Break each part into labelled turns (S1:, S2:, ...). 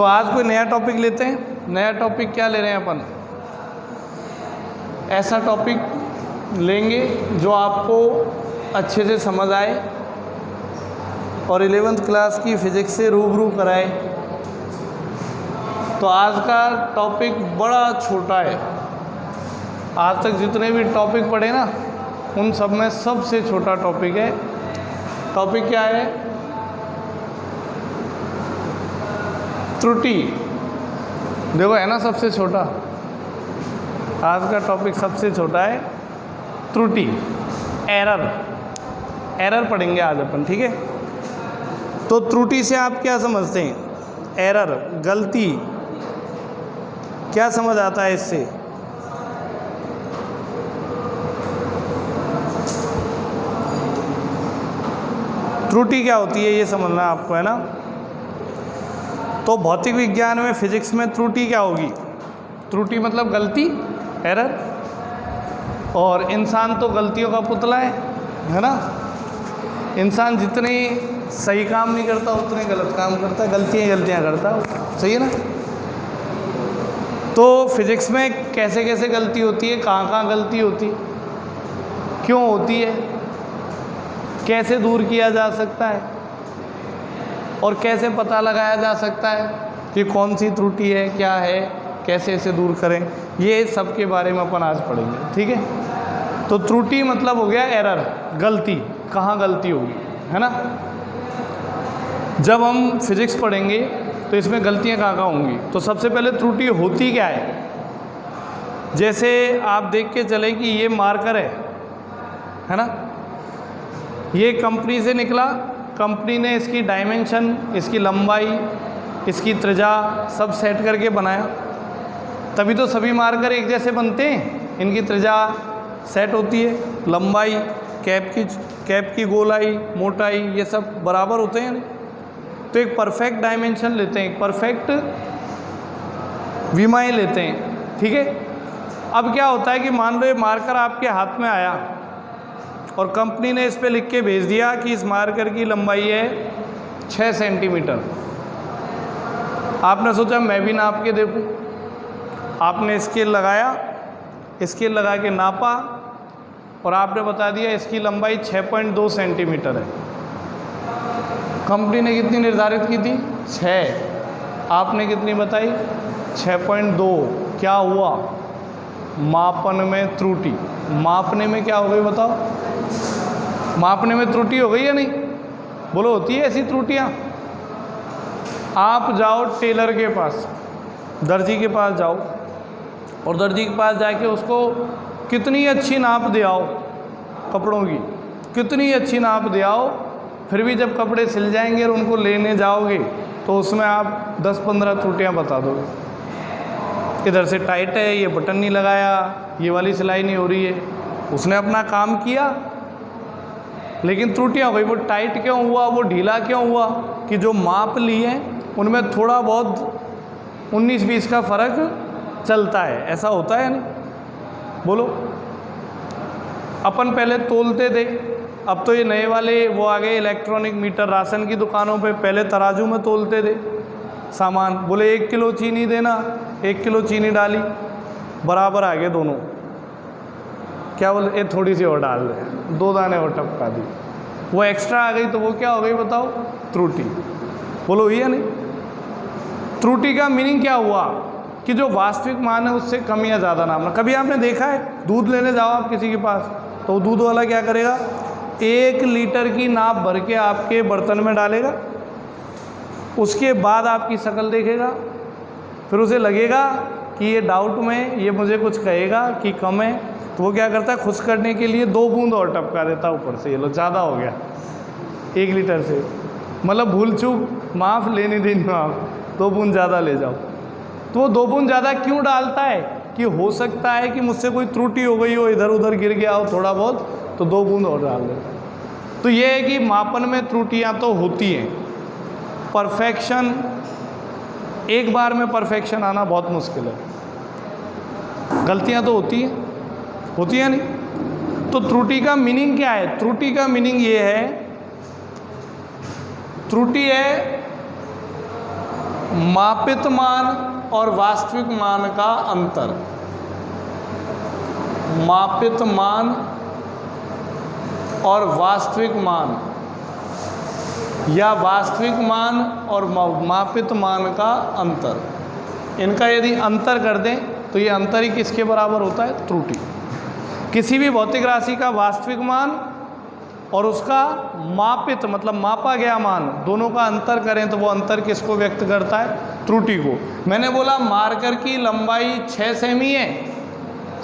S1: तो आज कोई नया टॉपिक लेते हैं। नया टॉपिक क्या ले रहे हैं अपन? ऐसा टॉपिक लेंगे जो आपको अच्छे से समझ आए और 11th क्लास की फिज़िक्स से रूबरू कराए। तो आज का टॉपिक बड़ा छोटा है। आज तक जितने भी टॉपिक पढ़े ना, उन सब में सबसे छोटा टॉपिक है। टॉपिक क्या है? त्रुटि। देखो है ना, सबसे छोटा। आज का टॉपिक सबसे छोटा है, त्रुटि, एरर। एरर पढ़ेंगे आज अपन, ठीक है। तो त्रुटि से आप क्या समझते हैं? एरर, गलती, क्या समझ आता है इससे? त्रुटि क्या होती है ये समझना है आपको, है ना। तो भौतिक विज्ञान में, फिजिक्स में त्रुटि क्या होगी? त्रुटि मतलब गलती, एरर। और इंसान तो गलतियों का पुतला है ना। इंसान जितने सही काम नहीं करता उतने गलत काम करता है, गलतियाँ करता है, सही है ना। तो फिजिक्स में कैसे कैसे गलती होती है, कहाँ कहाँ गलती होती है, क्यों होती है, कैसे दूर किया जा सकता है और कैसे पता लगाया जा सकता है कि कौन सी त्रुटि है, क्या है, कैसे इसे दूर करें, ये सब के बारे में अपन आज पढ़ेंगे, ठीक है। तो त्रुटि मतलब हो गया एरर, गलती, कहाँ गलती होगी, है ना। जब हम फिजिक्स पढ़ेंगे तो इसमें गलतियाँ कहाँ कहाँ होंगी। तो सबसे पहले त्रुटि होती क्या है? जैसे आप देख के चले कि ये मार्कर है ना, ये कंपनी से निकला, कंपनी ने इसकी डायमेंशन, इसकी लंबाई, इसकी त्रिज्या सब सेट करके बनाया, तभी तो सभी मार्कर एक जैसे बनते हैं। इनकी त्रिज्या सेट होती है, लंबाई, कैप की गोलाई, मोटाई, ये सब बराबर होते हैं। तो एक परफेक्ट डायमेंशन लेते हैं, एक परफेक्ट विमाएँ लेते हैं, ठीक है। अब क्या होता है कि मान लो ये मार्कर आपके हाथ में आया और कंपनी ने इस पे लिख के भेज दिया कि इस मार्कर की लंबाई है 6 सेंटीमीटर। आपने सोचा मैं भी नाप के देखूं। आपने स्केल लगाया, स्केल लगा के नापा और आपने बता दिया इसकी लंबाई 6.2 सेंटीमीटर है। कंपनी ने कितनी निर्धारित की थी? 6। आपने कितनी बताई? 6.2। क्या हुआ? मापन में त्रुटि। मापने में क्या हो गई बताओ? मापने में त्रुटि हो गई या नहीं? बोलो, होती है ऐसी त्रुटियाँ? आप जाओ टेलर के पास, दर्जी के पास जाओ और दर्जी के पास जाके उसको कितनी अच्छी नाप दे आओ कपड़ों की, कितनी अच्छी नाप दे आओ, फिर भी जब कपड़े सिल जाएंगे और उनको लेने जाओगे तो उसमें आप 10-15 त्रुटियाँ बता दोगे। इधर से टाइट है, ये बटन नहीं लगाया, ये वाली सिलाई नहीं हो रही है। उसने अपना काम किया लेकिन त्रुटियाँ हो गई। वो टाइट क्यों हुआ, वो ढीला क्यों हुआ? कि जो माप लिए उनमें थोड़ा बहुत 19-20 का फ़र्क चलता है। ऐसा होता है नहीं? बोलो। अपन पहले तोलते थे, अब तो ये नए वाले वो आ गए इलेक्ट्रॉनिक मीटर। राशन की दुकानों पे पहले तराजू में तोलते थे सामान। बोले 1 किलो चीनी देना, 1 किलो चीनी डाली, बराबर आ गए दोनों। क्या बोले? ये थोड़ी सी और डाल दे, 2 दाने और टपका दी, वो एक्स्ट्रा आ गई, तो वो क्या हो गई बताओ? त्रुटि। बोलो ये नहीं। त्रुटि का मीनिंग क्या हुआ? कि जो वास्तविक मान है उससे कम या ज़्यादा नापना। कभी आपने देखा है, दूध लेने जाओ आप किसी के पास, तो दूध वाला क्या करेगा? 1 लीटर की नाप भर के आपके बर्तन में डालेगा, उसके बाद आपकी शक्ल देखेगा, फिर उसे लगेगा कि ये डाउट में, ये मुझे कुछ कहेगा कि कम है, तो वो क्या करता है? खुश करने के लिए 2 बूंद और टपका देता है ऊपर से। ये लो, ज़्यादा हो गया 1 लीटर से। मतलब भूल चूक माफ़, लेनी देनी माफ़, 2 बूंद ज़्यादा ले जाओ। तो वो 2 बूंद ज़्यादा क्यों डालता है? कि हो सकता है कि मुझसे कोई त्रुटि हो गई हो, इधर उधर गिर गया हो थोड़ा बहुत, तो 2 बूंद और डाल देता है। तो ये है कि मापन में त्रुटियाँ तो होती हैं। परफेक्शन, एक बार में परफेक्शन आना बहुत मुश्किल है। गलतियाँ तो होती है नहीं? तो त्रुटि का मीनिंग क्या है? त्रुटि का मीनिंग ये है, त्रुटि है मापित मान और वास्तविक मान का अंतर, मापित मान और वास्तविक मान, या वास्तविक मान और मापित मान का अंतर, इनका यदि अंतर कर दें तो ये अंतर ही किसके बराबर होता है? त्रुटि। किसी भी भौतिक राशि का वास्तविक मान और उसका मापित मतलब मापा गया मान, दोनों का अंतर करें तो वो अंतर किसको व्यक्त करता है? त्रुटि को। मैंने बोला मार्कर की लंबाई 6 सेमी है,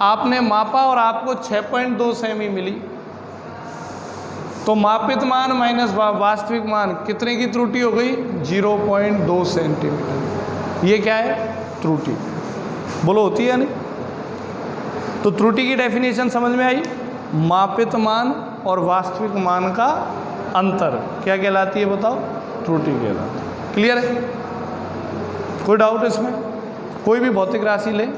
S1: आपने मापा और आपको 6.2 सेमी मिली, तो मापित मान माइनस वास्तविक मान कितने की त्रुटि हो गई? 0.2 सेंटीमीटर। ये क्या है? त्रुटि। बोलो होती है या नहीं? तो त्रुटि की डेफिनेशन समझ में आई? मापित मान और वास्तविक मान का अंतर क्या कहलाती है बताओ? त्रुटि कहलाती है। क्लियर है? कोई डाउट इसमें? कोई भी भौतिक राशि ले,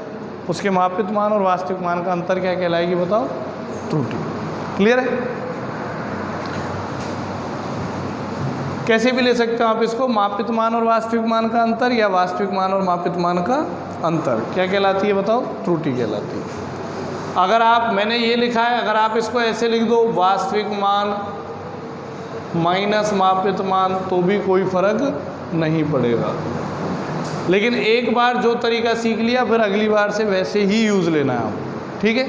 S1: उसके मापित मान और वास्तविक मान का अंतर क्या कहलाएगी बताओ? त्रुटि। क्लियर है? कैसे भी ले सकते हो आप इसको, मापित मान और वास्तविक मान का अंतर या वास्तविक मान और मापित मान का अंतर क्या कहलाती है बताओ? त्रुटि कहलाती है। अगर आप, मैंने ये लिखा है, अगर आप इसको ऐसे लिख दो वास्तविक मान माइनस मापित मान, तो भी कोई फर्क नहीं पड़ेगा। लेकिन एक बार जो तरीका सीख लिया फिर अगली बार से वैसे ही यूज़ लेना है आप। ठीक है?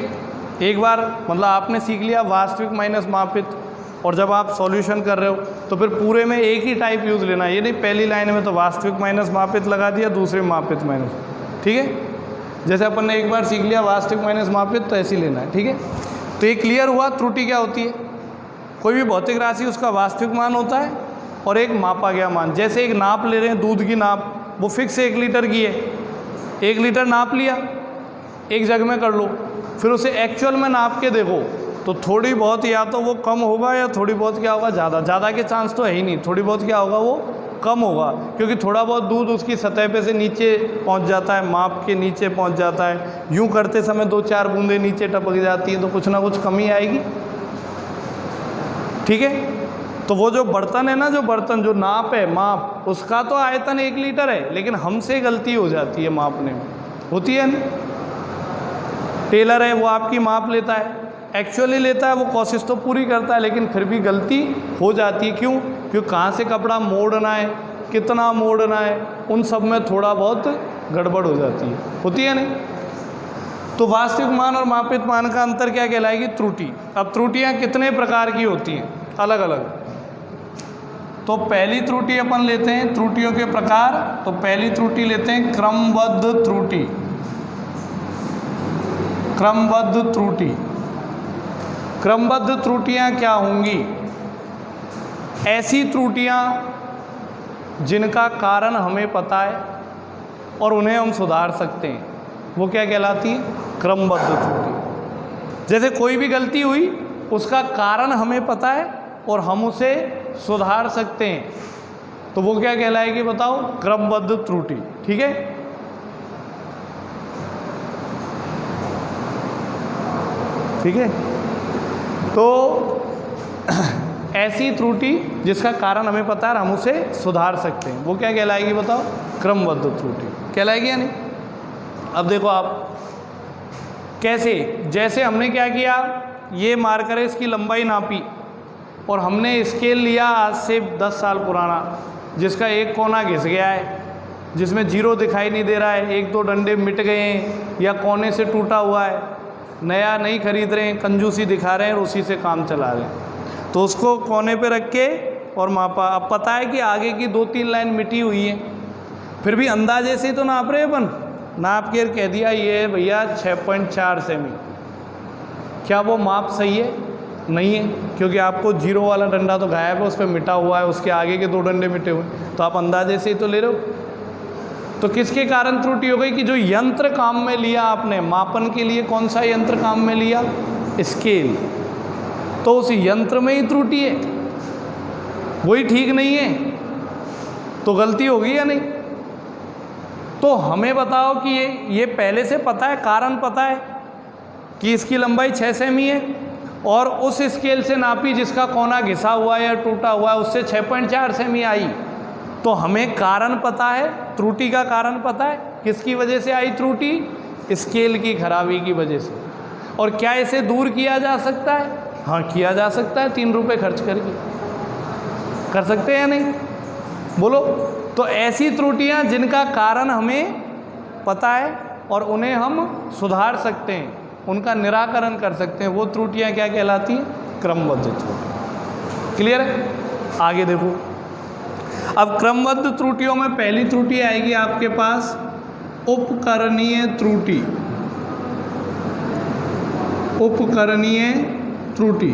S1: एक बार मतलब आपने सीख लिया वास्तविक माइनस मापित, और जब आप सॉल्यूशन कर रहे हो तो फिर पूरे में एक ही टाइप यूज़ लेना है। ये नहीं पहली लाइन में तो वास्तविक माइनस मापित लगा दिया, दूसरे मापित माइनस। ठीक है? जैसे अपन ने एक बार सीख लिया वास्तविक माइनस मापित, तो ऐसे ही लेना है। ठीक है? तो ये क्लियर हुआ त्रुटि क्या होती है। कोई भी भौतिक राशि उसका वास्तविक मान होता है और एक मापा गया मान। जैसे एक नाप ले रहे हैं, दूध की नाप, वो फिक्स 1 लीटर की है, 1 लीटर नाप लिया, एक जग में कर लो, फिर उसे एक्चुअल में नाप के देखो तो थोड़ी बहुत या तो वो कम होगा या थोड़ी बहुत क्या होगा? ज़्यादा के चांस तो है ही नहीं, थोड़ी बहुत क्या होगा? वो कम होगा, क्योंकि थोड़ा बहुत दूध उसकी सतह पे से नीचे पहुंच जाता है, माप के नीचे पहुंच जाता है। यूं करते समय 2-4 बूंदें नीचे टपक जाती हैं तो कुछ ना कुछ कमी आएगी। ठीक है? तो वो जो बर्तन है ना, जो बर्तन जो नाप है, माप, उसका तो आयतन 1 लीटर है, लेकिन हमसे गलती हो जाती है मापने में, होती है ना? टेलर है वो आपकी माप लेता है, एक्चुअली लेता है, वो कोशिश तो पूरी करता है, लेकिन फिर भी गलती हो जाती है। क्यों? क्योंकि कहाँ से कपड़ा मोड़ना है, कितना मोड़ना है, उन सब में थोड़ा बहुत गड़बड़ हो जाती है, होती है नहीं? तो वास्तविक मान और मापित मान का अंतर क्या कहलाएगी? त्रुटि। अब त्रुटियाँ कितने प्रकार की होती हैं? अलग अलग। तो पहली त्रुटि अपन लेते हैं, त्रुटियों के प्रकार। तो पहली त्रुटि लेते हैं क्रमबद्ध त्रुटि। क्रमबद्ध त्रुटि। क्रमबद्ध त्रुटियां क्या होंगी? ऐसी त्रुटियां जिनका कारण हमें पता है और उन्हें हम सुधार सकते हैं, वो क्या कहलाती है? क्रमबद्ध त्रुटि। जैसे कोई भी गलती हुई, उसका कारण हमें पता है और हम उसे सुधार सकते हैं, तो वो क्या कहलाएगी बताओ? क्रमबद्ध त्रुटि। ठीक है? ठीक है? तो ऐसी त्रुटि जिसका कारण हमें पता है और हम उसे सुधार सकते हैं, वो क्या कहलाएगी बताओ? क्रमबद्ध त्रुटि कहलाएगी या नहीं? अब देखो आप कैसे, जैसे हमने क्या किया, ये मार्कर है, इसकी लंबाई नापी और हमने स्केल लिया आज से 10 साल पुराना, जिसका एक कोना घिस गया है, जिसमें 0 दिखाई नहीं दे रहा है, 1-2 डंडे मिट गए हैं या कोने से टूटा हुआ है, नया नहीं खरीद रहे हैं, कंजूसी दिखा रहे हैं और उसी से काम चला रहे हैं। तो उसको कोने पे रख के और मापा। अब पता है कि आगे की 2-3 लाइन मिटी हुई है, फिर भी अंदाजे से तो नाप रहे अपन, नाप के कह दिया ये भैया 6.4 सेमी। क्या वो माप सही है? नहीं है, क्योंकि आपको 0 वाला डंडा तो गायब है, उस पर मिटा हुआ है, उसके आगे के 2 डंडे मिटे हुए, तो आप अंदाजे से ही तो ले रहे हो। तो किसके कारण त्रुटि हो गई? कि जो यंत्र काम में लिया आपने मापन के लिए, कौन सा यंत्र काम में लिया? स्केल। तो उस यंत्र में ही त्रुटि है, वही ठीक नहीं है, तो गलती होगी या नहीं? तो हमें बताओ कि ये पहले से पता है, कारण पता है कि इसकी लंबाई 6 सेमी है और उस स्केल से नापी जिसका कोना घिसा हुआ है या टूटा हुआ है, उससे 6.4 सेमी आई, तो हमें कारण पता है, त्रुटि का कारण पता है, किसकी वजह से आई त्रुटि? स्केल की खराबी की वजह से। और क्या इसे दूर किया जा सकता है? हाँ, किया जा सकता है, 3 रुपये खर्च करके। कर सकते हैं या नहीं? बोलो। तो ऐसी त्रुटियां जिनका कारण हमें पता है और उन्हें हम सुधार सकते हैं, उनका निराकरण कर सकते हैं, वो त्रुटियां क्या कहलाती हैं? क्रमबद्ध त्रुटि। क्लियर है? आगे देखो। अब क्रमबद्ध त्रुटियों में पहली त्रुटि आएगी आपके पास उपकरणीय त्रुटि। उपकरणीय त्रुटि,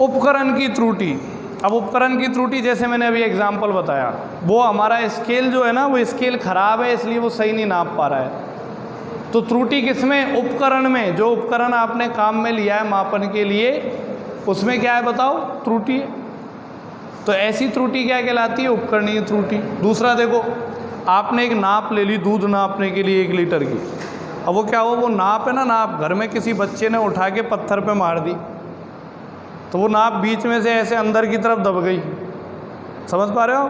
S1: उपकरण की त्रुटि। अब उपकरण की त्रुटि जैसे मैंने अभी एग्जाम्पल बताया, वो हमारा स्केल जो है ना, वो स्केल खराब है, इसलिए वो सही नहीं नाप पा रहा है। तो त्रुटि किसमें? उपकरण में। जो उपकरण आपने काम में लिया है मापन के लिए, उसमें क्या है बताओ? त्रुटि है। तो ऐसी त्रुटि क्या कहलाती है? उपकरणीय त्रुटि। दूसरा देखो, आपने एक नाप ले ली दूध नापने के लिए 1 लीटर की। अब वो क्या हुआ? वो नाप है ना, नाप घर में किसी बच्चे ने उठा के पत्थर पे मार दी, तो वो नाप बीच में से ऐसे अंदर की तरफ दब गई। समझ पा रहे हो?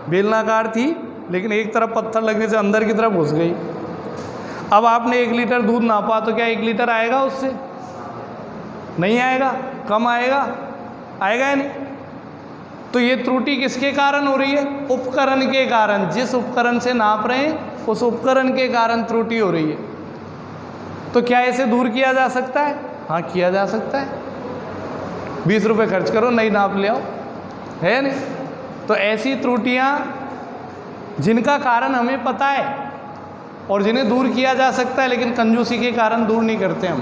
S1: बेलनाकार थी, लेकिन एक तरफ पत्थर लगने से अंदर की तरफ घुस गई। अब आपने 1 लीटर दूध नापा, तो क्या 1 लीटर आएगा उससे? नहीं आएगा, कम आएगा, आएगा या नहीं? तो ये त्रुटि किसके कारण हो रही है? उपकरण के कारण। जिस उपकरण से नाप रहे हैं उस उपकरण के कारण त्रुटि हो रही है। तो क्या इसे दूर किया जा सकता है? हाँ, किया जा सकता है। 20 रुपये खर्च करो, नई नाप ले आओ, है नहीं? तो ऐसी त्रुटियां जिनका कारण हमें पता है और जिन्हें दूर किया जा सकता है, लेकिन कंजूसी के कारण दूर नहीं करते हम,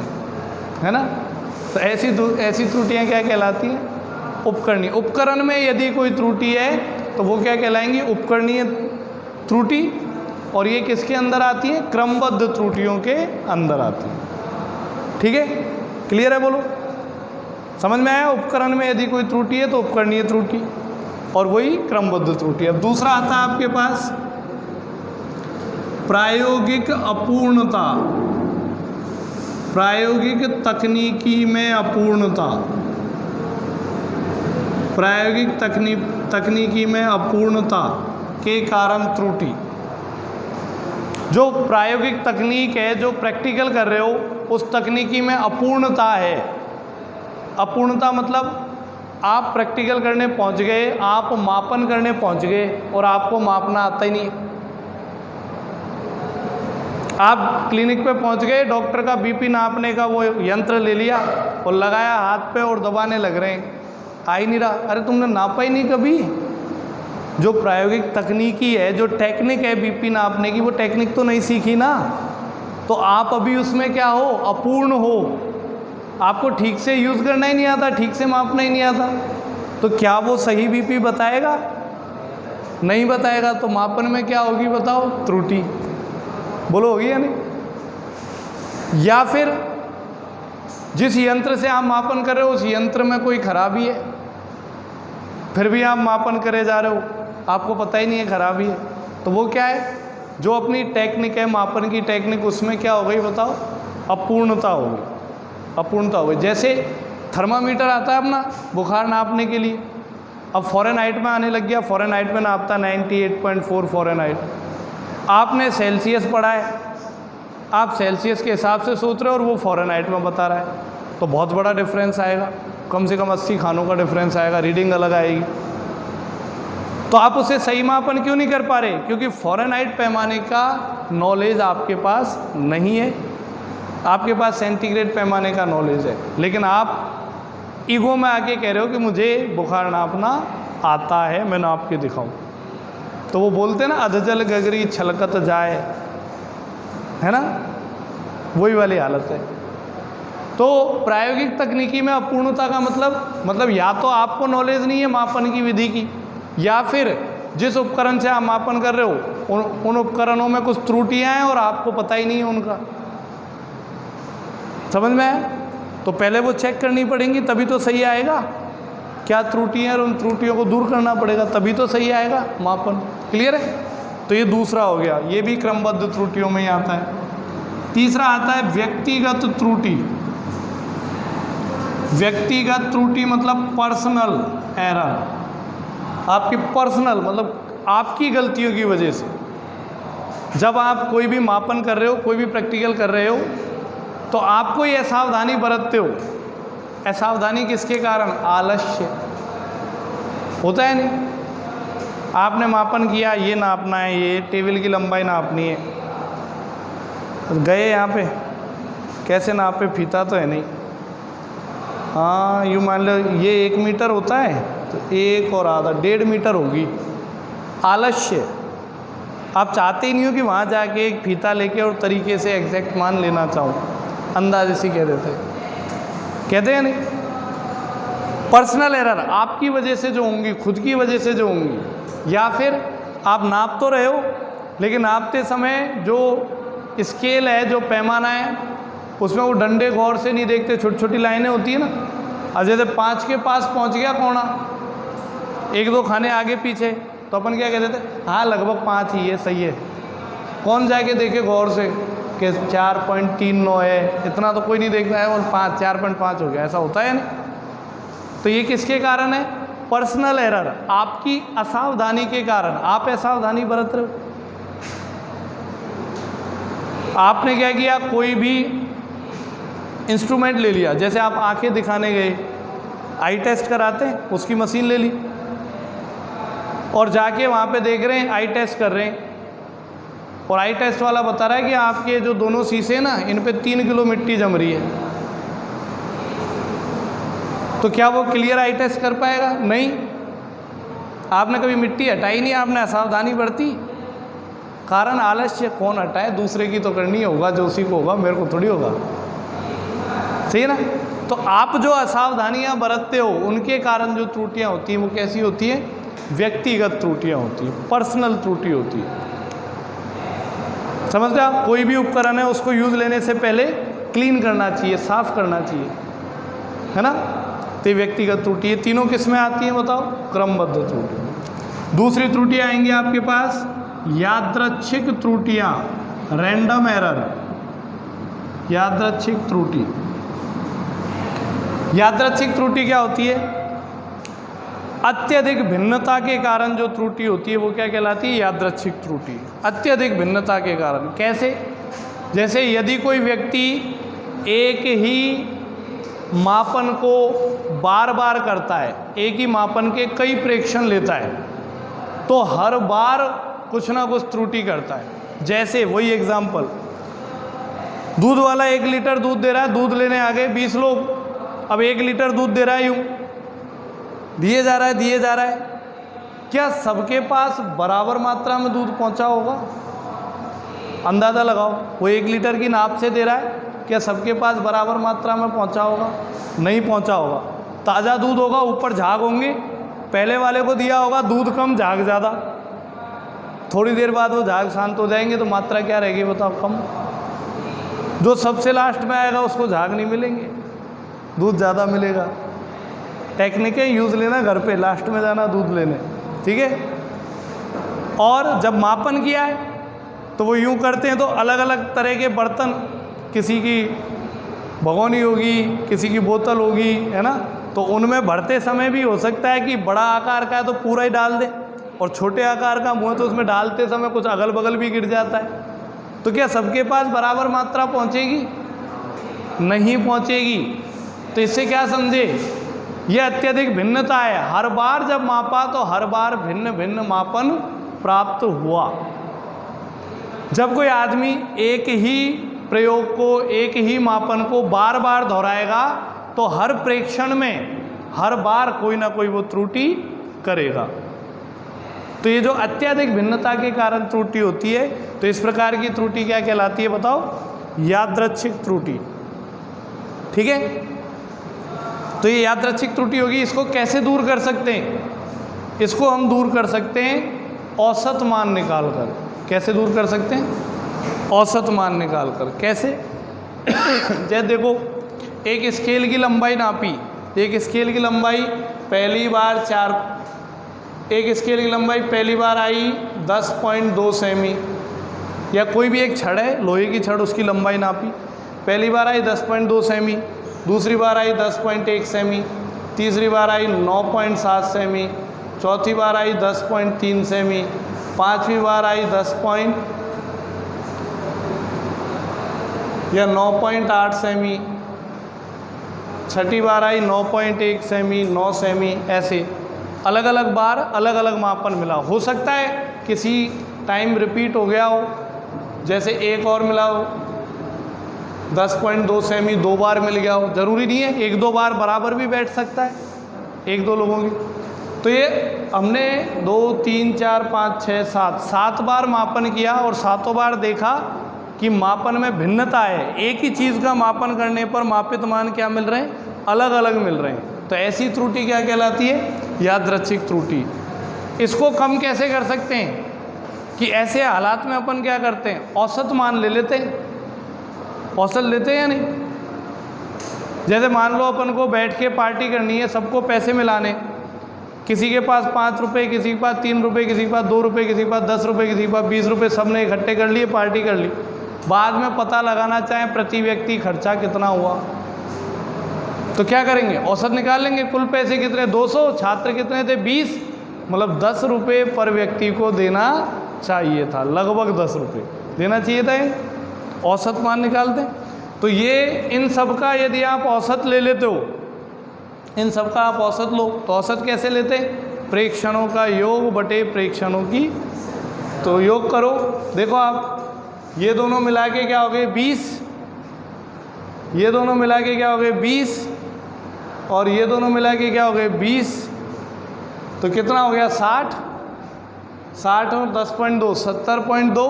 S1: है ना? तो ऐसी त्रुटियां क्या कहलाती हैं? उपकरणीय। उपकरण में यदि कोई त्रुटि है तो वो क्या कहलाएंगी? उपकरणीय त्रुटि। और ये किसके अंदर आती है? क्रमबद्ध त्रुटियों के अंदर आती है। ठीक है? क्लियर है? बोलो, समझ में आया? उपकरण में यदि कोई त्रुटि है तो उपकरणीय त्रुटि, और वही क्रमबद्ध त्रुटि। अब दूसरा आता है आपके पास प्रायोगिक अपूर्णता। प्रायोगिक तकनीकी में अपूर्णता। प्रायोगिक तकनीकी में अपूर्णता के कारण त्रुटि। जो प्रायोगिक तकनीक है, जो प्रैक्टिकल कर रहे हो, उस तकनीकी में अपूर्णता है। अपूर्णता मतलब आप प्रैक्टिकल करने पहुंच गए, आप मापन करने पहुंच गए और आपको मापना आता ही नहीं। आप क्लिनिक पे पहुंच गए, डॉक्टर का बीपी नापने का वो यंत्र ले लिया और लगाया हाथ पे और दबाने लग रहे हैं, आ ही नहीं रहा। अरे तुमने नापा ही नहीं कभी। जो प्रायोगिक तकनीकी है, जो टेक्निक है बीपी नापने की, वो टेक्निक तो नहीं सीखी ना। तो आप अभी उसमें क्या हो? अपूर्ण हो। आपको ठीक से यूज़ करना ही नहीं आता, ठीक से मापना ही नहीं आता, तो क्या वो सही बीपी बताएगा? नहीं बताएगा। तो मापन में क्या होगी बताओ? त्रुटि। बोलो, होगी या नहीं? या फिर जिस यंत्र से आप मापन कर रहे हो उस यंत्र में कोई खराबी है, फिर भी आप मापन करे जा रहे हो, आपको पता ही नहीं है खराबी है। तो वो क्या है? जो अपनी टेक्निक है, मापन की टेक्निक, उसमें क्या हो गई बताओ? अपूर्णता होगी। अपूर्णता हो गई। जैसे थर्मामीटर आता है अपना बुखार नापने के लिए, अब फ़ारेनहाइट में आने लग गया। फ़ारेनहाइट में नापता 98.4 फ़ारेनहाइट। आपने सेल्सियस पढ़ा है, आप सेल्सियस के हिसाब से सोच रहे हो और वो फ़ारेनहाइट में बता रहा है, तो बहुत बड़ा डिफरेंस आएगा। कम से कम 80 खानों का डिफरेंस आएगा, रीडिंग अलग आएगी। तो आप उसे सही मापन क्यों नहीं कर पा रहे? क्योंकि फ़ारेनहाइट पैमाने का नॉलेज आपके पास नहीं है। आपके पास सेंटीग्रेड पैमाने का नॉलेज है, लेकिन आप ईगो में आके कह रहे हो कि मुझे बुखार नापना आता है, मैं नाप के दिखाऊं। तो वो बोलते हैं ना, अधजल गगरी छलकत जाए, है ना? वही वाली हालत है। तो प्रायोगिक तकनीकी में अपूर्णता का मतलब या तो आपको नॉलेज नहीं है मापन की विधि की, या फिर जिस उपकरण से आप मापन कर रहे हो उन उपकरणों में कुछ त्रुटियां हैं और आपको पता ही नहीं है उनका। समझ में आया? तो पहले वो चेक करनी पड़ेंगी, तभी तो सही आएगा। क्या त्रुटियां, और उन त्रुटियों को दूर करना पड़ेगा, तभी तो सही आएगा मापन। क्लियर है? तो ये दूसरा हो गया, ये भी क्रमबद्ध त्रुटियों में ही आता है। तीसरा आता है व्यक्तिगत त्रुटि। व्यक्तिगत त्रुटि मतलब पर्सनल एरर, आपकी पर्सनल मतलब आपकी गलतियों की वजह से। जब आप कोई भी मापन कर रहे हो, कोई भी प्रैक्टिकल कर रहे हो, तो आपको ये असावधानी बरतते हो। असावधानी किसके कारण? आलस्य होता है नहीं। आपने मापन किया, ये नापना है, ये टेबल की लंबाई नापनी है, गए यहाँ पे कैसे नापे, फीता तो है नहीं, हाँ यूँ मान लो ये 1 मीटर होता है तो 1 और आधा 1.5 मीटर होगी। आलस्य, आप चाहते ही नहीं हो कि वहाँ जाके एक फीता लेके और तरीके से एग्जैक्ट मान लेना चाहो, अंदाजे से कह देते हैं, कहते हैं नहीं। पर्सनल एरर आपकी वजह से जो होंगी, खुद की वजह से जो होंगी, या फिर आप नाप तो रहे हो लेकिन नापते समय जो स्केल है, जो पैमाना है, उसमें वो डंडे गौर से नहीं देखते, छोटी छोटी लाइनें होती है ना। अब जैसे 5 के पास पहुंच गया कोना, 1-2 खाने आगे पीछे, तो अपन क्या कहते थे, हाँ लगभग 5 ही है, सही है। कौन जाके देखे गौर से कि 4.39 है, इतना तो कोई नहीं देखता है, और 4.5 हो गया, ऐसा होता है नहीं। तो ये किसके कारण है? पर्सनल एरर, आपकी असावधानी के कारण। आप असावधानी बरत रहे हो। आपने क्या किया, कोई भी इंस्ट्रूमेंट ले लिया, जैसे आप आंखें दिखाने गए, आई टेस्ट कराते हैं, उसकी मशीन ले ली और जाके वहाँ पे देख रहे हैं, आई टेस्ट कर रहे हैं, और आई टेस्ट वाला बता रहा है कि आपके जो दोनों शीशे ना, इन पे 3 किलो मिट्टी जम रही है। तो क्या वो क्लियर आई टेस्ट कर पाएगा? नहीं। आपने कभी मिट्टी हटाई नहीं, आपने असावधानी बरती, कारण आलस्य। कौन हटाए? दूसरे की तो करनी होगा, जो उसी को होगा, मेरे को थोड़ी होगा, सही है ना। तो आप जो असावधानियां बरतते हो, उनके कारण जो त्रुटियां होती हैं वो कैसी होती हैं? व्यक्तिगत त्रुटियां होती हैं, पर्सनल त्रुटि होती है। समझते आप? कोई भी उपकरण है उसको यूज लेने से पहले क्लीन करना चाहिए, साफ करना चाहिए, है ना। तो ये व्यक्तिगत त्रुटि, ये तीनों किस में आती हैं बताओ? क्रमबद्ध त्रुटि। दूसरी त्रुटि आएंगी आपके पास यादृच्छिक त्रुटियां, रैंडम एरर। यादृच्छिक त्रुटि, यादृच्छिक त्रुटि क्या होती है? अत्यधिक भिन्नता के कारण जो त्रुटि होती है वो क्या कहलाती है? यादृच्छिक त्रुटि। अत्यधिक भिन्नता के कारण कैसे? जैसे यदि कोई व्यक्ति एक ही मापन को बार बार करता है, एक ही मापन के कई प्रेक्षण लेता है, तो हर बार कुछ ना कुछ त्रुटि करता है। जैसे वही एग्जाम्पल, दूध वाला 1 लीटर दूध दे रहा है, दूध लेने आ गए 20 लोग, अब 1 लीटर दूध दे रहा है, यूँ दिए जा रहा है, दिए जा रहा है। क्या सबके पास बराबर मात्रा में दूध पहुंचा होगा? अंदाज़ा लगाओ, वो 1 लीटर की नाप से दे रहा है, क्या सबके पास बराबर मात्रा में पहुंचा होगा? नहीं पहुंचा होगा। ताज़ा दूध होगा, ऊपर झाग होंगे, पहले वाले को दिया होगा दूध कम झाग ज़्यादा, थोड़ी देर बाद वो झाग शांत हो जाएंगे तो मात्रा क्या रहेगी बताओ? कम। जो सबसे लास्ट में आएगा उसको झाग नहीं मिलेंगे, दूध ज़्यादा मिलेगा। टेक्निकें यूज़ लेना घर पे, लास्ट में जाना दूध लेने, ठीक है। और जब मापन किया है तो वो यूँ करते हैं, तो अलग अलग तरह के बर्तन, किसी की भगोनी होगी, किसी की बोतल होगी, है ना, तो उनमें भरते समय भी हो सकता है कि बड़ा आकार का है तो पूरा ही डाल दे, और छोटे आकार का मुँह तो उसमें डालते समय कुछ अगल बगल भी गिर जाता है। तो क्या सबके पास बराबर मात्रा पहुँचेगी? नहीं पहुँचेगी। तो इससे क्या समझे? यह अत्यधिक भिन्नता है। हर बार जब मापा तो हर बार भिन्न भिन्न मापन प्राप्त हुआ। जब कोई आदमी एक ही प्रयोग को, एक ही मापन को बार बार दोहराएगा तो हर प्रेक्षण में हर बार कोई ना कोई वो त्रुटि करेगा। तो ये जो अत्यधिक भिन्नता के कारण त्रुटि होती है, तो इस प्रकार की त्रुटि क्या कहलाती है बताओ? यादृच्छिक त्रुटि, ठीक है। तो ये यादृच्छिक त्रुटि होगी। इसको कैसे दूर कर सकते हैं? इसको हम दूर कर सकते हैं औसत मान निकाल कर। कैसे दूर कर सकते हैं? औसत मान निकाल कर। कैसे? जैसे देखो, एक स्केल की लंबाई नापी, एक स्केल की लंबाई पहली बार 4, एक स्केल की लंबाई पहली बार आई 10.2 सेमी, या कोई भी एक छड़ है, लोहे की छड़, उसकी लंबाई नापी, पहली बार आई 10.2 सेमी, दूसरी बार आई 10.1 सेमी, तीसरी बार आई 9.7 सेमी, चौथी बार आई 10.3 सेमी, पांचवी बार आई 9.8 सेमी, छठी बार आई 9.1 सेमी, 9 सेमी, ऐसे अलग अलग बार अलग अलग मापन मिला। हो सकता है किसी टाइम रिपीट हो गया हो, जैसे एक और मिला हो 10.2 सेमी 2 बार मिल गया हो, ज़रूरी नहीं है 1-2 बार बराबर भी बैठ सकता है 1-2 लोगों की। तो ये हमने 2, 3, 4, 5, 6, 7 बार मापन किया और सातों बार देखा कि मापन में भिन्नता है। एक ही चीज़ का मापन करने पर मापित मान क्या मिल रहे हैं, अलग अलग मिल रहे हैं। तो ऐसी त्रुटि क्या कहलाती है, यादृच्छिक त्रुटि। इसको कम कैसे कर सकते हैं कि ऐसे हालात में अपन क्या करते हैं, औसत मान ले लेते हैं। औसत लेते हैं या नहीं? जैसे मान लो अपन को बैठ के पार्टी करनी है, सबको पैसे मिलाने, किसी के पास 5 रुपये, किसी के पास 3 रुपये, किसी के पास 2 रुपये, किसी के पास 10 रुपये, किसी के पास 20 रुपये, सब ने इकट्ठे कर लिए, पार्टी कर ली। बाद में पता लगाना चाहें प्रति व्यक्ति खर्चा कितना हुआ, तो क्या करेंगे, औसत निकाल लेंगे। कुल पैसे कितने, 200, छात्र कितने थे 20, मतलब 10 रुपये पर व्यक्ति को देना चाहिए था, लगभग 10 रुपये देना चाहिए था। औसत मान निकालते हैं। तो ये इन सब का यदि आप औसत ले लेते हो, इन सब का आप औसत लो, तो औसत कैसे लेते हैं, प्रेक्षणों का योग बटे प्रेक्षणों की, तो योग करो। देखो आप ये दोनों मिला के क्या हो गए 20, ये दोनों मिला के क्या हो गए 20, और ये दोनों मिला के क्या हो गए 20, तो कितना हो गया 60 और 10.2 70.2,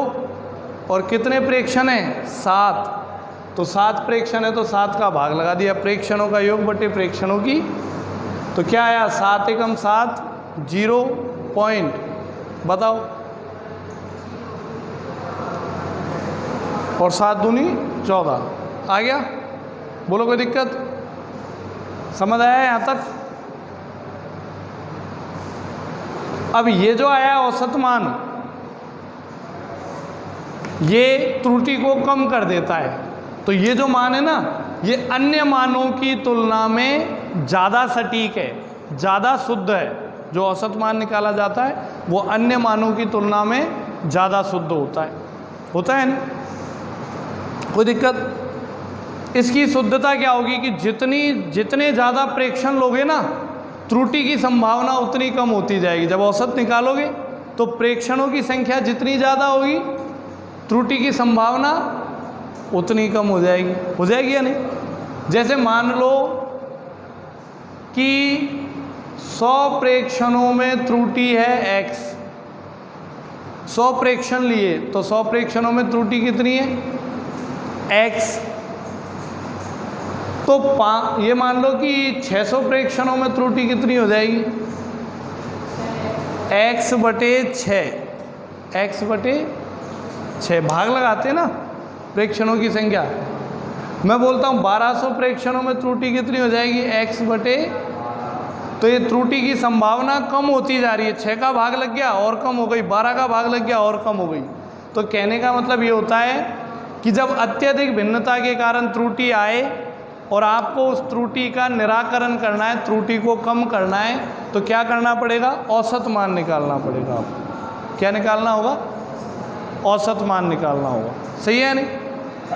S1: और कितने प्रेक्षण हैं 7, तो 7 प्रेक्षण है तो 7 का भाग लगा दिया, प्रेक्षणों का योग बटे प्रेक्षणों की, तो क्या आया 7 एकम 7 0 पॉइंट, बताओ, और 7 दूनी 14 आ गया। बोलो कोई दिक्कत, समझ आया यहाँ तक? अब ये जो आया औसत मान, ये त्रुटि को कम कर देता है। तो ये जो मान है ना, ये अन्य मानों की तुलना में ज़्यादा सटीक है, ज़्यादा शुद्ध है। जो औसत मान निकाला जाता है वो अन्य मानों की तुलना में ज़्यादा शुद्ध होता है नहीं? कोई दिक्कत? इसकी शुद्धता क्या होगी कि जितने ज़्यादा प्रेक्षण लोगे ना, त्रुटि की संभावना उतनी कम होती जाएगी। जब औसत निकालोगे तो प्रेक्षणों की संख्या जितनी ज़्यादा होगी, त्रुटि की संभावना उतनी कम हो जाएगी या नहीं? जैसे मान लो कि 100 प्रेक्षणों में त्रुटि है x, 100 प्रेक्षण लिए तो 100 प्रेक्षणों में त्रुटि कितनी है x, तो ये मान लो कि 600 प्रेक्षणों में त्रुटि कितनी हो जाएगी, x बटे 6 भाग लगाते हैं ना प्रेक्षणों की संख्या। मैं बोलता हूँ 1200 प्रेक्षणों में त्रुटि कितनी हो जाएगी, x बटे, तो ये त्रुटि की संभावना कम होती जा रही है। 6 का भाग लग गया और कम हो गई, 12 का भाग लग गया और कम हो गई। तो कहने का मतलब ये होता है कि जब अत्यधिक भिन्नता के कारण त्रुटि आए और आपको उस त्रुटि का निराकरण करना है, त्रुटि को कम करना है, तो क्या करना पड़ेगा, औसत मान निकालना पड़ेगा। आपको क्या निकालना होगा, औसत मान निकालना होगा। सही है नहीं?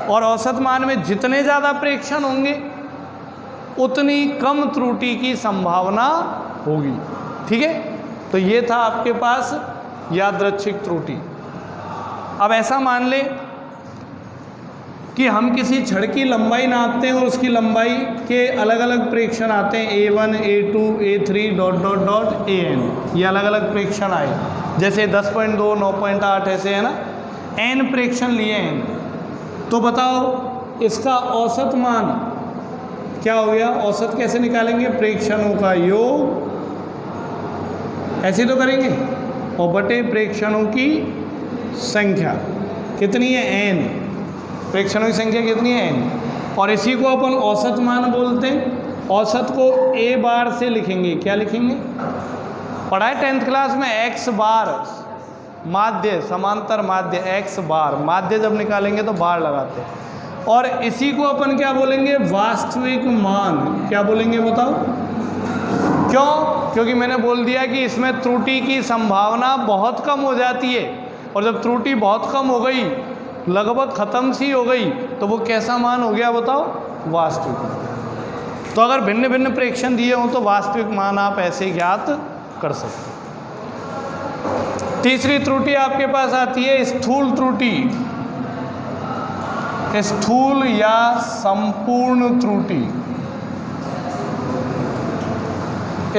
S1: और औसत मान में जितने ज़्यादा प्रेक्षण होंगे उतनी कम त्रुटि की संभावना होगी। ठीक है? तो ये था आपके पास यादृच्छिक त्रुटि। अब ऐसा मान ले कि हम किसी छड़ की लंबाई नापते हैं और उसकी लंबाई के अलग अलग प्रेक्षण आते हैं, A1, A2, A3 ... AN, ये अलग अलग प्रेक्षण आए, जैसे 10.2, 9.8 ऐसे है ना, n प्रेक्षण लिए n। तो बताओ इसका औसत मान क्या हो गया, औसत कैसे निकालेंगे, प्रेक्षणों का योग, ऐसे तो करेंगे, और बटे प्रेक्षणों की संख्या कितनी है n, प्रेक्षणों की संख्या कितनी है n, और इसी को अपन औसत मान बोलते हैं। औसत को a बार से लिखेंगे, क्या लिखेंगे, पढ़ा है 10th क्लास में, x बार माध्य, समांतर माध्य x बार, माध्य जब निकालेंगे तो बार लगाते हैं। और इसी को अपन क्या बोलेंगे, वास्तविक मान। क्या बोलेंगे बताओ, क्यों? क्योंकि मैंने बोल दिया कि इसमें त्रुटि की संभावना बहुत कम हो जाती है, और जब त्रुटि बहुत कम हो गई, लगभग ख़त्म सी हो गई, तो वो कैसा मान हो गया बताओ, वास्तविक। तो अगर भिन्न भिन्न प्रेक्षण दिए हों तो वास्तविक मान आप ऐसे ज्ञात कर सकते। तीसरी त्रुटि आपके पास आती है स्थूल त्रुटि, स्थूल या संपूर्ण त्रुटि।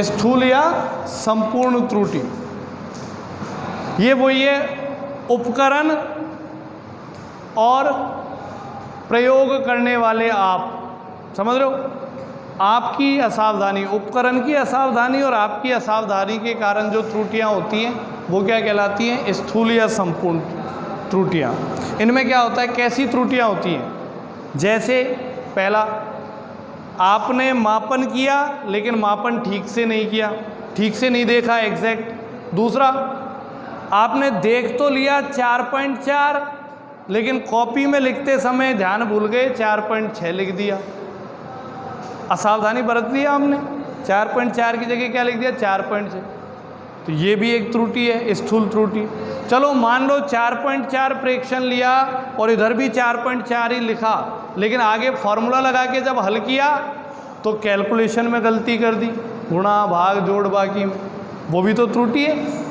S1: स्थूल या संपूर्ण त्रुटि, ये वही है उपकरण और प्रयोग करने वाले आप, समझ रहे हो, आपकी असावधानी, उपकरण की असावधानी और आपकी असावधानी के कारण जो त्रुटियां होती हैं वो क्या कहलाती हैं, स्थूल या संपूर्ण त्रुटियां। इनमें क्या होता है, कैसी त्रुटियां होती हैं, जैसे पहला, आपने मापन किया लेकिन मापन ठीक से नहीं किया, ठीक से नहीं देखा एग्जैक्ट। दूसरा, आपने देख तो लिया 4.4 लेकिन कॉपी में लिखते समय ध्यान भूल गए 4.6 लिख दिया, असावधानी बरत दिया हमने, 4.4 की जगह क्या लिख दिया 4.6। तो ये भी एक त्रुटि है, स्थूल त्रुटि। चलो मान लो 4.4 प्रेक्षण लिया और इधर भी 4.4 ही लिखा, लेकिन आगे फॉर्मूला लगा के जब हल किया तो कैलकुलेशन में गलती कर दी, गुणा भाग जोड़ बाकी में, वो भी तो त्रुटि है।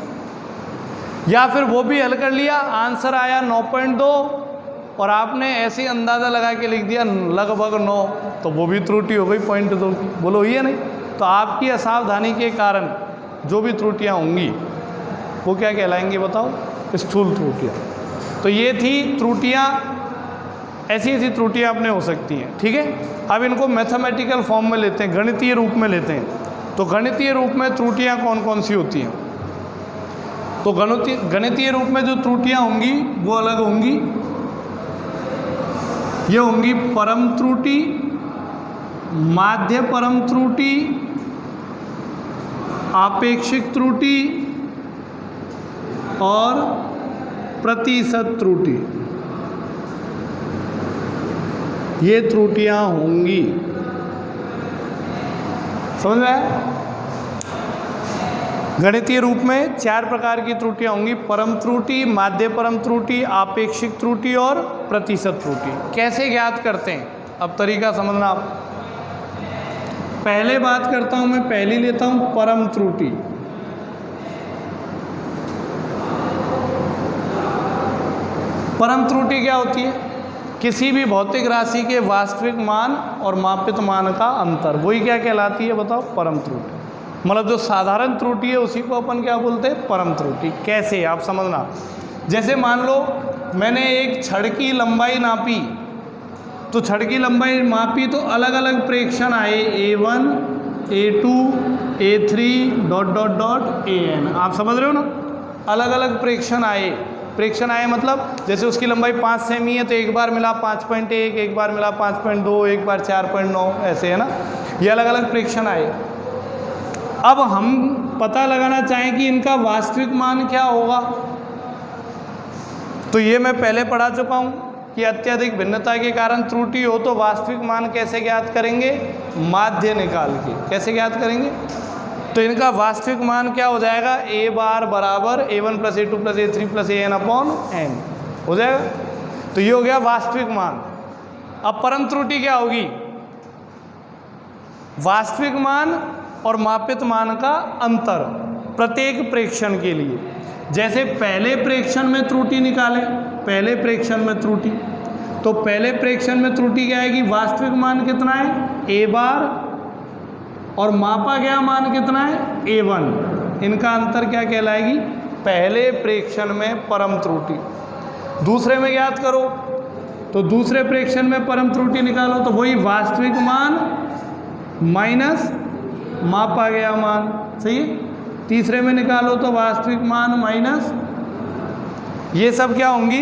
S1: या फिर वो भी हल कर लिया, आंसर आया 9.2 और आपने ऐसे ही अंदाज़ा लगा के लिख दिया लगभग 9, तो वो भी त्रुटि हो गई 0.2 की। बोलो ये नहीं। तो आपकी असावधानी के कारण जो भी त्रुटियां होंगी वो क्या कहलाएंगी बताओ, स्थूल त्रुटियां। तो ये थी त्रुटियां, ऐसी ऐसी त्रुटियां अपने हो सकती हैं, ठीक है। अब इनको मैथमेटिकल फॉर्म में लेते हैं, गणितीय रूप में लेते हैं। तो गणितीय रूप में त्रुटियां कौन कौन सी होती हैं? तो गणितीय रूप में जो त्रुटियां होंगी वो अलग होंगी। ये होंगी परम त्रुटि, माध्य परम त्रुटि, आपेक्षिक त्रुटि और प्रतिशत त्रुटि। ये त्रुटियां होंगी, समझ में आया? गणितीय रूप में 4 प्रकार की त्रुटियां होंगी, परम त्रुटि, माध्य परम त्रुटि, आपेक्षिक त्रुटि और प्रतिशत त्रुटि। कैसे ज्ञात करते हैं, अब तरीका समझना आप। पहले बात करता हूं मैं, पहली लेता हूं परम त्रुटि। परम त्रुटि क्या होती है? किसी भी भौतिक राशि के वास्तविक मान और मापित मान का अंतर, वही क्या कहलाती है बताओ, परम त्रुटि। मतलब जो साधारण त्रुटि है उसी को अपन क्या बोलते हैं, परम त्रुटि। कैसे आप समझना, जैसे मान लो मैंने एक छड़ की लंबाई नापी, तो छड़ की लंबाई मापी तो अलग अलग प्रेक्षण आए, A1, A2, A3 ... AN। आप समझ रहे हो ना, अलग अलग प्रेक्षण आए। प्रेक्षण आए मतलब जैसे उसकी लंबाई 5 सेमी है तो एक बार मिला 5.1, एक बार मिला 5.2, एक बार 4.9, ऐसे है ना, ये अलग अलग प्रेक्षण आए। अब हम पता लगाना चाहें कि इनका वास्तविक मान क्या होगा, तो ये मैं पहले पढ़ा चुका हूँ कि अत्यधिक भिन्नता के कारण त्रुटि हो तो वास्तविक मान कैसे ज्ञात करेंगे, माध्य निकाल के। कैसे ज्ञात करेंगे? तो इनका वास्तविक मान क्या हो जाएगा, A बार बराबर A1 + A2 + A3 + AN/n हो जाएगा। तो ये हो गया वास्तविक मान। अब परम त्रुटि क्या होगी, वास्तविक मान और मापित मान का अंतर प्रत्येक प्रेक्षण के लिए। जैसे पहले प्रेक्षण में त्रुटि निकालें, पहले प्रेक्षण में त्रुटि, तो पहले प्रेक्षण में त्रुटि क्या आएगी, वास्तविक मान कितना है A बार और मापा गया मान कितना है A1, इनका अंतर क्या कहलाएगी, पहले प्रेक्षण में परम त्रुटि। दूसरे में ज्ञात करो, तो दूसरे प्रेक्षण में परम त्रुटि निकालो तो वही वास्तविक मान माइनस मापा गया मान, सही है। तीसरे में निकालो तो वास्तविक मान माइनस, ये सब क्या होंगी,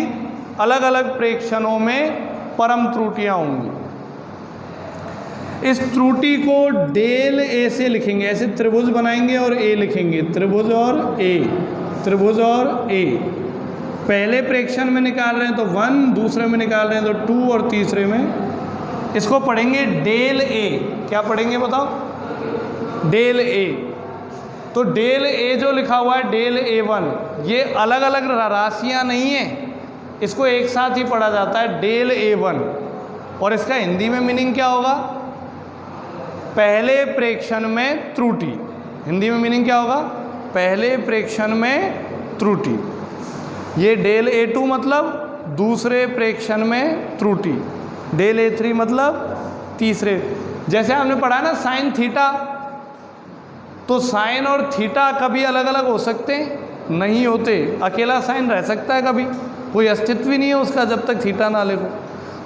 S1: अलग अलग प्रेक्षणों में परम त्रुटियां होंगी। इस त्रुटि को डेल A से लिखेंगे, ऐसे त्रिभुज बनाएंगे और A लिखेंगे, त्रिभुज और A, त्रिभुज और A। पहले प्रेक्षण में निकाल रहे हैं तो 1, दूसरे में निकाल रहे हैं तो 2 और तीसरे में इसको पढ़ेंगे डेल ए। क्या पढ़ेंगे बताओ? Del A. तो डेल ए जो लिखा हुआ है डेल A1, ये अलग अलग राशियां नहीं है, इसको एक साथ ही पढ़ा जाता है डेल A1। और इसका हिंदी में मीनिंग क्या होगा? पहले प्रेक्षण में त्रुटि। हिंदी में मीनिंग क्या होगा? पहले प्रेक्षण में त्रुटि। ये डेल A2 मतलब दूसरे प्रेक्षण में त्रुटि। डेल A3 मतलब तीसरे। जैसे आपने पढ़ा ना साइन थीटा, तो साइन और थीटा कभी अलग अलग हो सकते हैं? नहीं होते। अकेला साइन रह सकता है कभी, कोई अस्तित्व ही नहीं है उसका जब तक थीटा ना लिखो।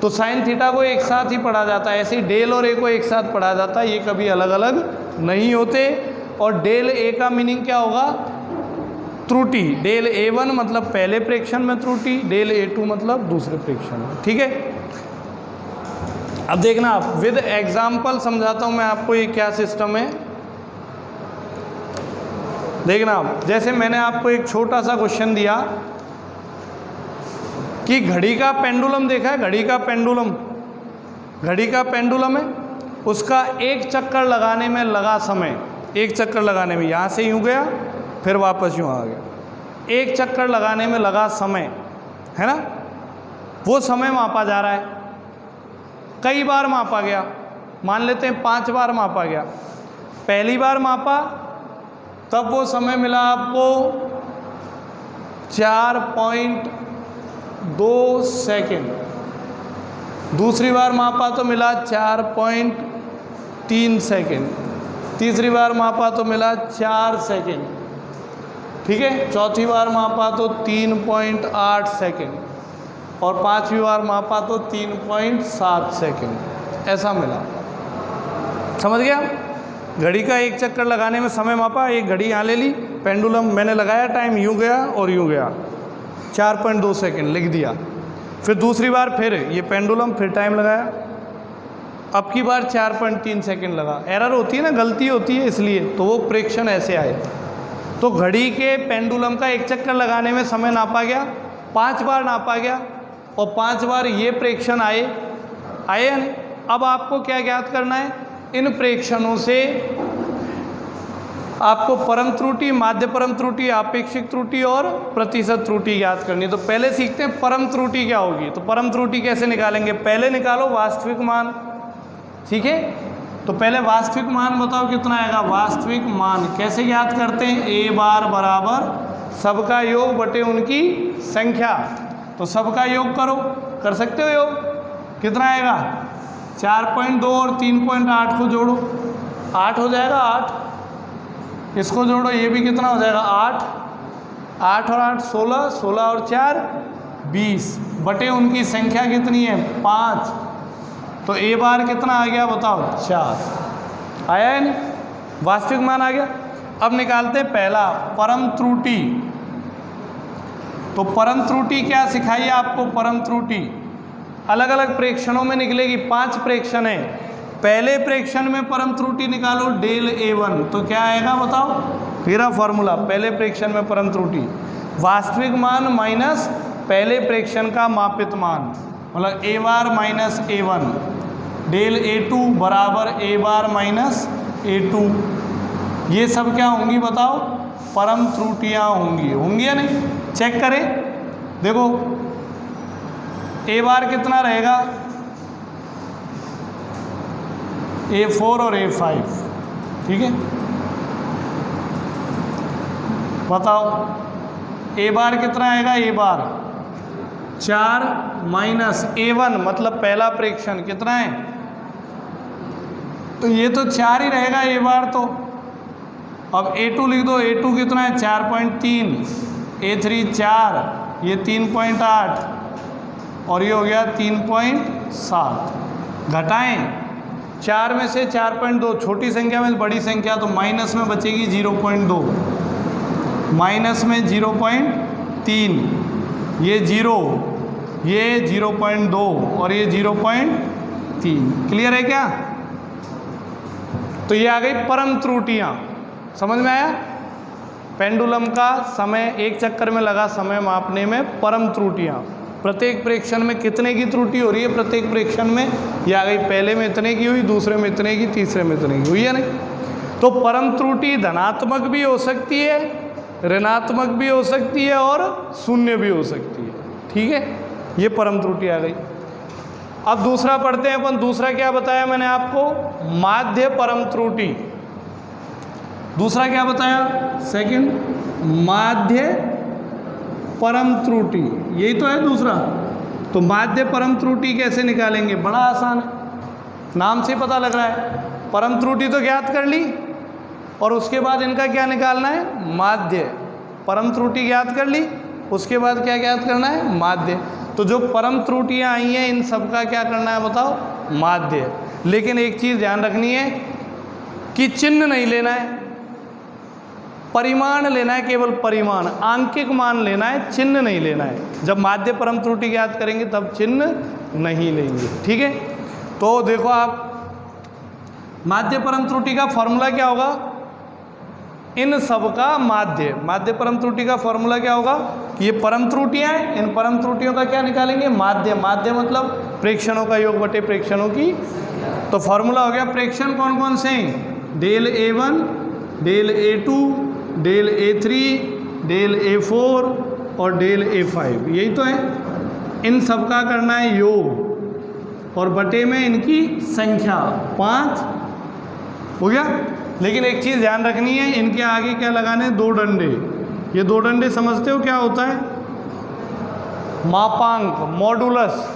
S1: तो साइन थीटा को एक साथ ही पढ़ा जाता है, ऐसे ही डेल और ए को एक साथ पढ़ा जाता है, ये कभी अलग अलग नहीं होते। और डेल ए का मीनिंग क्या होगा? त्रुटि। डेल A1 मतलब पहले प्रेक्षण में त्रुटि, डेल A2 मतलब दूसरे प्रेक्षण में। ठीक है, अब देखना आप विद एग्जाम्पल समझाता हूं मैं आपको ये क्या सिस्टम है। देखना आप, जैसे मैंने आपको एक छोटा सा क्वेश्चन दिया कि घड़ी का पेंडुलम देखा है? घड़ी का पेंडुलम, घड़ी का पेंडुलम है, उसका एक चक्कर लगाने में लगा समय, एक चक्कर लगाने में यहाँ से यूँ गया फिर वापस यूँ आ गया, एक चक्कर लगाने में लगा समय है ना, वो समय मापा जा रहा है। कई बार मापा गया, मान लेते हैं 5 बार मापा गया। पहली बार मापा तब वो समय मिला आपको 4.2 सेकेंड। दूसरी बार मापा तो मिला 4.3 सेकेंड। तीसरी बार मापा तो मिला 4 सेकेंड। ठीक है, चौथी बार मापा तो 3.8 सेकेंड और 5वीं बार मापा तो 3.7 सेकेंड। ऐसा मिला, समझ गया? घड़ी का एक चक्कर लगाने में समय मापा, एक घड़ी यहाँ ले ली, पेंडुलम मैंने लगाया, टाइम यूँ गया और यूँ गया, 4.2 सेकेंड लिख दिया। फिर दूसरी बार फिर ये पेंडुलम, फिर टाइम लगाया, अब की बार 4.3 सेकेंड लगा। एरर होती है ना, गलती होती है, इसलिए तो वो प्रेक्षण ऐसे आए। तो घड़ी के पेंडुलम का एक चक्कर लगाने में समय नापा गया, 5 बार नापा गया और 5 बार ये प्रेक्षण आए या नहीं। अब आपको क्या ज्ञात करना है? इन प्रेक्षणों से आपको परम त्रुटि, माध्य परम त्रुटि, आपेक्षिक त्रुटि और प्रतिशत त्रुटि ज्ञात करनी है। तो पहले सीखते हैं परम त्रुटि क्या होगी। तो परम त्रुटि कैसे निकालेंगे? पहले निकालो वास्तविक मान। ठीक है, तो पहले वास्तविक मान बताओ कितना आएगा? वास्तविक मान कैसे ज्ञात करते हैं? A बार बराबर सबका योग बटे उनकी संख्या। तो सबका योग करो, कर सकते हो योग, कितना आएगा? 4.2 और 3.8 को जोड़ो, 8 हो जाएगा। 8 इसको जोड़ो, ये भी कितना हो जाएगा? 8 और 8 16, 16 और 4 20 बटे उनकी संख्या कितनी है? 5। तो A बार कितना आ गया बताओ? 4 आया है नहीं? वास्तविक मान आ गया। अब निकालते हैं पहला परम त्रुटि। तो परम त्रुटि क्या सिखाई आपको? परम त्रुटि अलग अलग प्रेक्षणों में निकलेगी। 5 प्रेक्षण है, पहले प्रेक्षण में परम त्रुटि निकालो डेल A1, तो क्या आएगा बताओ? मेरा फॉर्मूला, पहले प्रेक्षण में परम त्रुटि वास्तविक मान माइनस पहले प्रेक्षण का मापित मान, मतलब A bar minus A1, del A2 बराबर A बार माइनस A2। ये सब क्या होंगी बताओ? परम त्रुटियाँ होंगी या नहीं? चेक करें, देखो A बार कितना रहेगा? A4 और A5। ठीक है, बताओ A बार कितना आएगा? A बार 4 माइनस A1 मतलब पहला प्रेक्षण कितना है? तो ये तो 4 ही रहेगा A बार। तो अब A2 लिख दो, A2 कितना है? 4.3, A3 4, ये 3.8 और ये हो गया 3.7। घटाएं 4 में से 4.2, छोटी संख्या में बड़ी संख्या, तो माइनस में बचेगी 0.2, माइनस में 0.3, ये 0, ये 0.2 और ये 0.3। क्लियर है क्या? तो ये आ गई परम त्रुटियाँ, समझ में आया? पेंडुलम का समय, एक चक्कर में लगा समय मापने में परम त्रुटियाँ, प्रत्येक प्रेक्षण में कितने की त्रुटि हो रही है प्रत्येक प्रेक्षण में, ये आ गई, पहले में इतने की हुई, दूसरे में इतने की, तीसरे में इतने की हुई है नहीं। तो परम त्रुटि धनात्मक भी हो सकती है, ऋणात्मक भी हो सकती है और शून्य भी हो सकती है। ठीक है, ये परम त्रुटि आ गई। अब दूसरा पढ़ते हैं अपन। दूसरा क्या बताया मैंने आपको, माध्य परम त्रुटि। दूसरा क्या बताया, सेकंड, माध्य परम त्रुटि, यही तो है दूसरा। तो माध्य परम त्रुटि कैसे निकालेंगे, बड़ा आसान है, नाम से पता लग रहा है। परम त्रुटि तो ज्ञात कर ली और उसके बाद इनका क्या निकालना है, माध्य। परम त्रुटि ज्ञात कर ली, उसके बाद क्या ज्ञात करना है, माध्य। तो जो परम त्रुटियां आई हैं इन सब का क्या करना है बताओ, माध्य। लेकिन एक चीज़ ध्यान रखनी है कि चिन्ह नहीं लेना है, परिमाण लेना है, केवल परिमाण, आंकिक मान लेना है, चिन्ह नहीं लेना है। जब माध्य परम त्रुटि ज्ञात करेंगे तब चिन्ह नहीं लेंगे। ठीक है, तो देखो आप, माध्य परम त्रुटि का फॉर्मूला क्या होगा, इन सब का माध्य। माध्य परम त्रुटि का फॉर्मूला क्या होगा कि ये परम त्रुटियां हैं, इन परम त्रुटियों का क्या निकालेंगे, माध्य। माध्य मतलब प्रेक्षणों का योग बटे प्रेक्षणों की। तो फॉर्मूला हो गया, प्रेक्षण कौन कौन से हैं, del A1, del A2, del A3, del A4 और डेल A5, यही तो है। इन सब का करना है योग और बटे में इनकी संख्या 5 हो गया। लेकिन एक चीज़ ध्यान रखनी है, इनके आगे क्या लगाने, 2 डंडे। ये 2 डंडे समझते हो क्या होता है, मापांक, मॉडुलस।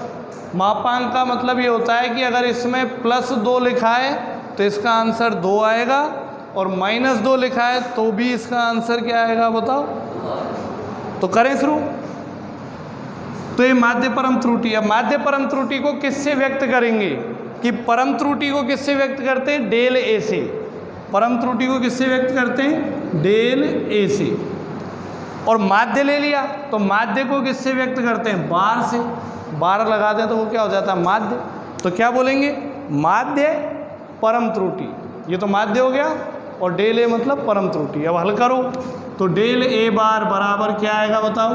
S1: मापांक का मतलब ये होता है कि अगर इसमें +2 लिखा है तो इसका आंसर 2 आएगा, और -2 लिखा है तो भी इसका आंसर क्या आएगा बताओ। तो करें शुरू। तो ये माध्य परम त्रुटि है। माध्य परम त्रुटि को किससे व्यक्त करेंगे, कि परम त्रुटि को किससे व्यक्त करते हैं, डेल A से। परम त्रुटि को किससे व्यक्त करते हैं, डेल A से। और माध्य ले लिया तो माध्य को किससे व्यक्त करते हैं, बार से। बार लगा दें तो वो क्या हो जाता है, माध्य। तो क्या बोलेंगे, माध्य परम त्रुटि, ये तो माध्य हो गया, और डेल A मतलब परम त्रुटि। अब हल करो तो डेल A बार बराबर क्या आएगा बताओ,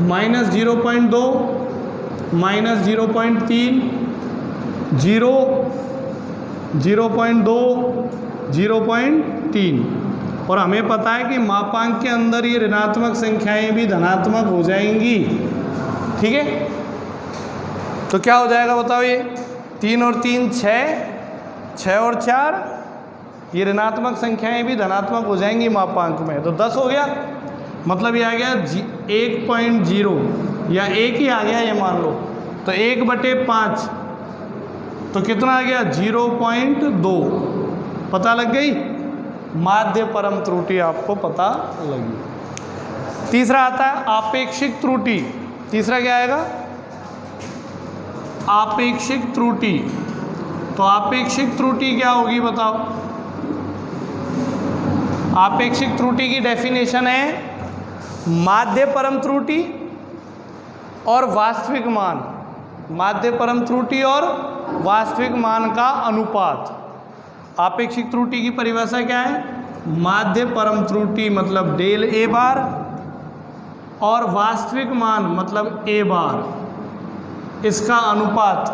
S1: -0.2, -0.3, 0, 0.2, 0.3। और हमें पता है कि मापांक के अंदर ये ऋणात्मक संख्याएं भी धनात्मक हो जाएंगी। ठीक है, तो क्या हो जाएगा बताओ, ये 3 और 3 6, 6 और 4, ये ऋणात्मक संख्याएं भी धनात्मक हो जाएंगी मापांक में, तो 10 हो गया। मतलब ये आ गया 1.0, या 1 ही आ गया ये मान लो, तो 1/5 तो कितना आ गया, 0.2। पता लग गई, माध्य परम त्रुटि आपको पता लगी। तीसरा आता है आपेक्षिक त्रुटि। तीसरा क्या आएगा, आपेक्षिक त्रुटि। तो आपेक्षिक त्रुटि क्या होगी बताओ। आपेक्षिक त्रुटि की डेफिनेशन है, माध्य परम त्रुटि और वास्तविक मान, माध्य परम त्रुटि और वास्तविक मान का अनुपात। आपेक्षिक त्रुटि की परिभाषा क्या है, माध्य परम त्रुटि मतलब डेल A बार, और वास्तविक मान मतलब A बार, इसका अनुपात,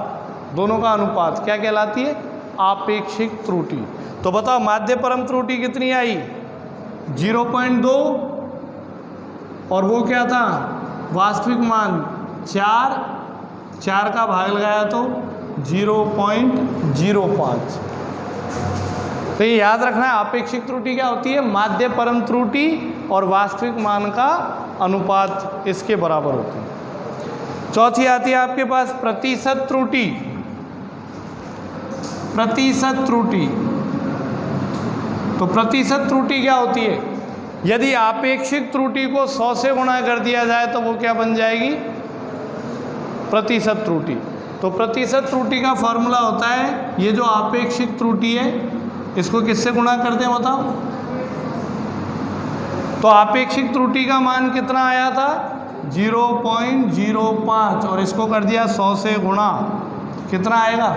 S1: दोनों का अनुपात क्या कहलाती है, आपेक्षिक त्रुटि। तो बताओ माध्य परम त्रुटि कितनी आई, 0.2, और वो क्या था, वास्तविक मान 4, 4 का भाग लगाया तो 0.05। तो ये याद रखना है, आपेक्षिक त्रुटि क्या होती है, माध्य परम त्रुटि और वास्तविक मान का अनुपात इसके बराबर होते हैं। चौथी आती है आपके पास प्रतिशत त्रुटि। प्रतिशत त्रुटि, तो प्रतिशत त्रुटि क्या होती है, यदि आपेक्षिक त्रुटि को 100 से गुणा कर दिया जाए तो वो क्या बन जाएगी, प्रतिशत त्रुटि। तो प्रतिशत त्रुटि का फॉर्मूला होता है, ये जो आपेक्षिक त्रुटि है इसको किससे गुणा करते हैं बताओ। तो आपेक्षिक त्रुटि का मान कितना आया था, 0.05, और इसको कर दिया 100 से गुणा, कितना आएगा,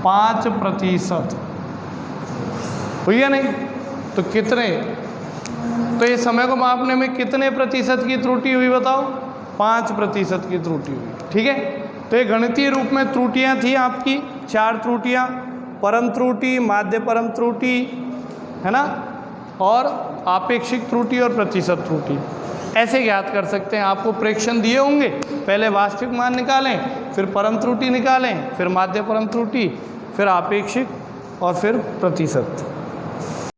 S1: 5%। हुई या नहीं, तो कितने तो ये समय को मापने में कितने प्रतिशत की त्रुटि हुई बताओ? 5% की त्रुटि हुई। ठीक है, तो ये गणितीय रूप में त्रुटियां थी आपकी 4 त्रुटियां, परम त्रुटि, माध्य परम त्रुटि, है ना, और आपेक्षिक त्रुटि और प्रतिशत त्रुटि। ऐसे ज्ञात कर सकते हैं। आपको प्रेक्षण दिए होंगे, पहले वास्तविक मान निकालें, फिर परम त्रुटि निकालें, फिर माध्य परम त्रुटि, फिर आपेक्षिक और फिर प्रतिशत।